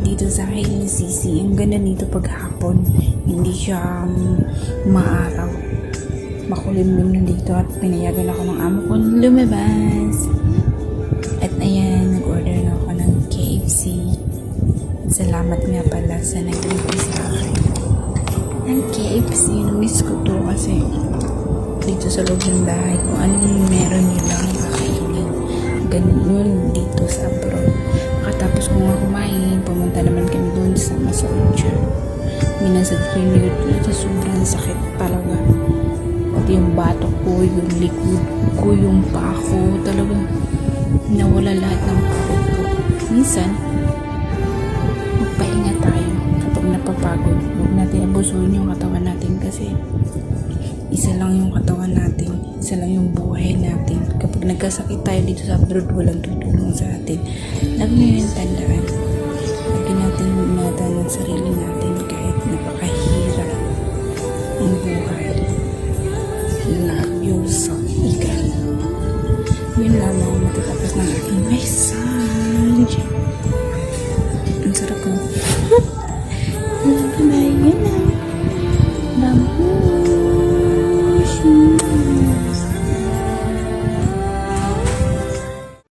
dito sa KLCC. Ang ganda dito paghapon. Hindi siya maaraw. Makulimlim na dito at pinayagan ako ng amo ko lumabas. At ayan, nag-order na ako ng KFC. Salamat nga pala sa nag-order sa akin. Ang KFC, na-miss ko to kasi dito sa loob ng bahay kung anong meron nyo lang kakainin. Ganun dito sa abroad. Katapos ko nga kumain, pumunta naman kami doon sa massager. Minasad ko yung dito, sobrang sakit talaga. At yung batok ko, yung likod ko, yung paa ko, talaga nawala lahat ng pagod ko. Minsan, magpahinga tayo kapag napapagod. Huwag natin abusuhin yung katawan natin kasi isa lang yung katawan natin, isa lang yung buhay natin. Kapag nagkasakit tayo dito sa abroad, walang tutulong sa atin. Lagi nyo yung tandaan. Lagi natin ingatan ng sarili natin kahit napakahirap ang buhay. Love yourself. Ika. Yun lamang matatapos ng aking